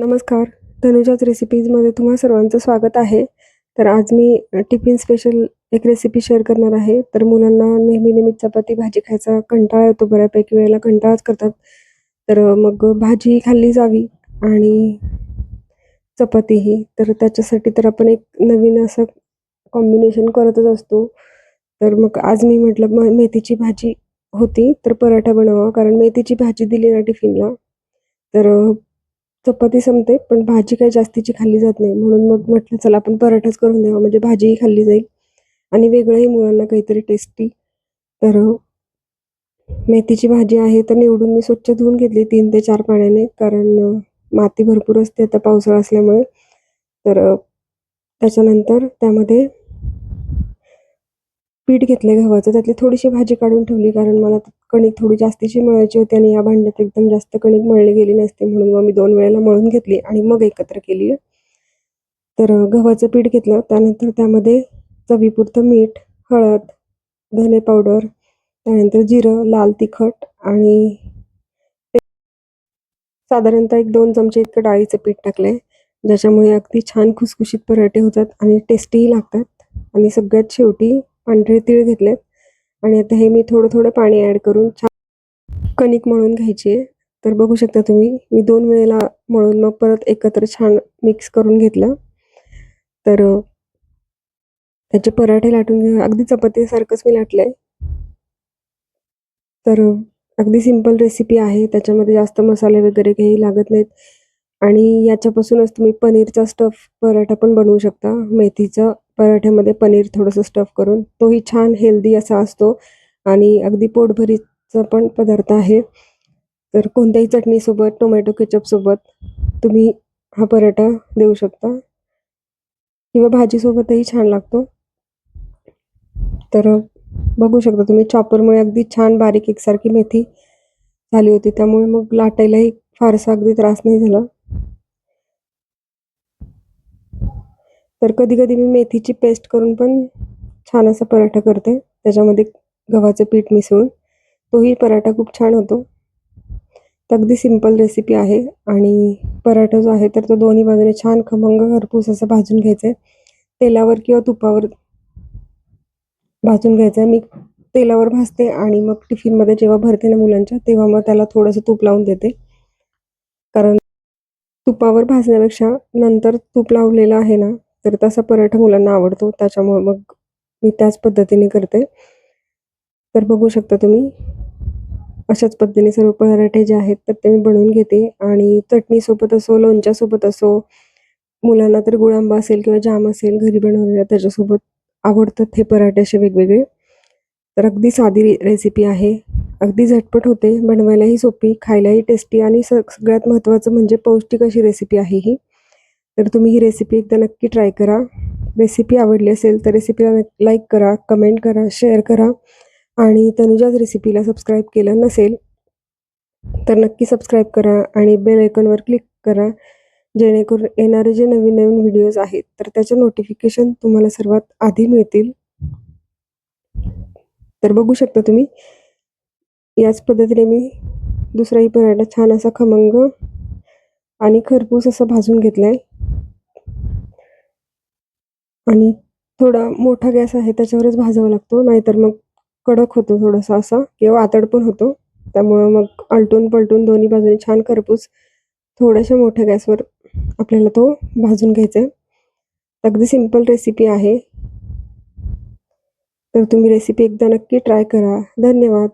नमस्कार. तनुजाच रेसिपीजमध्ये तुम्हा सर्वांचं स्वागत आहे. तर आज मी टिफिन स्पेशल एक रेसिपी शेअर करणार आहे. तर मुलांना नेहमी चपाती भाजी खायचा कंटाळा येतो, बऱ्यापैकी वेळेला कंटाळाच करतात. तर मग भाजी खाल्ली जावी आणि चपातीही. तर त्याच्यासाठी तर आपण एक नवीन असं कॉम्बिनेशन करतच असतो. तर मग आज मी म्हटलं मेथीची भाजी होती, तर पराठा बनवावा. कारण मेथीची भाजी दिली ना टिफिनला, तर चपाती संपते, पण भाजी काही जास्तीची खाल्ली जात नाही. म्हणून मग म्हटलं चला आपण पराठाच करून द्यावा, म्हणजे भाजीही खाल्ली जाईल आणि वेगळंही मुलांना काहीतरी टेस्टी. तर मेथीची भाजी आहे तर निवडून मी स्वच्छ धुवून घेतली 3 ते 4 पाण्याने, कारण माती भरपूर असते आता पावसाळा असल्यामुळे. तर त्याच्यानंतर त्यामध्ये पीठ घेतलं गव्हाचं, त्यातली थोडीशी भाजी काढून ठेवली, कारण मला कणिक थोडी जास्तीची मळायची होती आणि या भांड्यात एकदम जास्त कणिक मळली गेली नसते, म्हणून मग मी 2 वेळेला मळून घेतली आणि मग एकत्र केली. तर गव्हाचं पीठ घेतलं, त्यानंतर त्यामध्ये चवीपुरतं मीठ, हळद, धने पावडर, त्यानंतर जिरं, लाल तिखट आणि साधारणतः 1-2 चमचे इतकं डाळीचं पीठ टाकलंय, ज्याच्यामुळे अगदी छान खुसखुशीत पराठे होतात आणि टेस्टीही लागतात. आणि सगळ्यात शेवटी पांढरे तीळ घेतलेत आणि आता हे मी थोडं पाणी ॲड करून छान कणिक मळून घ्यायची आहे. तर बघू शकता तुम्ही, मी 2 वेळेला मळून मग परत एकत्र छान मिक्स करून घेतलं. तर त्याचे पराठे लाटून घेऊन अगदी चपातीसारखंच मी लाटलंय. तर अगदी सिंपल रेसिपी आहे. त्याच्यामध्ये जास्त मसाले वगैरे काही लागत नाहीत आणि याच्यापासूनच तुम्ही पनीरचा स्टफ पराठा पण बनवू शकता. मेथीचा पराठ्यामध्ये पनीर थोडंसं स्टफ करून, तोही छान हेल्दी असा असतो आणि अगदी पोटभरीचा पण पदार्थ आहे. तर कोणत्याही चटणीसोबत, टोमॅटो केचपसोबत तुम्ही हा पराठा देऊ शकता किंवा भाजीसोबतही छान लागतो. तर बघू शकता तुम्ही, चॉपरमुळे अगदी छान बारीक एकसारखी मेथी झाली होती, त्यामुळे मग लाटायलाही फारसा अगदी त्रास नाही झाला. तर कधी-कधी मी मेथीची पेस्ट करून पण छान असा पराठा करते. त्याच्यामध्ये गव्हाचं पीठ मिसळून तोही पराठा खूप छान होतो. तर अगदी सिंपल रेसिपी आहे आणि पराठा जो आहे तर तो दोन्ही बाजूने छान खमंग खरपूस असं भाजून घ्यायचा आहे. तेलावर किंवा तुपावर भाजून घ्यायचा आहे. मी तेलावर भाजते आणि मग टिफिनमध्ये जेव्हा भरते ना मुलांच्या, तेव्हा मग त्याला थोडंसं तूप लावून देते. कारण तुपावर भाजण्यापेक्षा नंतर तूप लावलेलं आहे ना, तर तसा पराठा मुलांना आवडतो. त्याच्यामुळे मग मी त्याच पद्धतीने करते. तर बघू शकता तुम्ही, अशाच पद्धतीने सर्व पराठे जे आहेत तर ते मी बनवून घेते आणि चटणीसोबत असो, लोणच्यासोबत असो, मुलांना तर गुळांबा असेल किंवा जाम असेल घरी बनवलेला, त्याच्यासोबत आवडतात हे पराठे असे वेगवेगळे. तर अगदी साधी रेसिपी आहे. अगदी झटपट होते, बनवायलाही सोपी, खायलाही टेस्टी आणि सगळ्यात महत्त्वाचं म्हणजे पौष्टिक अशी रेसिपी आहे ही. तर तुम्ही ही रेसिपी एकदा नक्की ट्राय करा. रेसिपी आवडली असेल तर रेसिपीला लाईक करा, कमेंट करा, शेअर करा आणि तनुजाज रेसिपीला सबस्क्राईब केलं नसेल तर नक्की सबस्क्राईब करा आणि बेल आयकॉनवर क्लिक करा, जेणेकरून येणारे जे नवीन व्हिडिओज आहेत तर त्याचे नोटिफिकेशन तुम्हाला सर्वात आधी मिळतील. तर बघू शकता तुम्ही, याच पद्धतीने मी दुसराही पराठा छान असा खमंग आणि खरपूस असा भाजून घेतलाय आणि थोडा मोठा गॅस आहे त्याच्यावरच भाजावा लागतो, नाहीतर मग कडक होतो थोडासा असा किंवा आतड पण होतो. त्यामुळं मग आलटून-पलटून दोन्ही बाजूने छान खरपूस थोड्याशा मोठ्या गॅसवर आपल्याला तो भाजून घ्यायचा आहे. अगदी सिंपल रेसिपी आहे. तर तुम्ही रेसिपी एकदा नक्की ट्राय करा. धन्यवाद.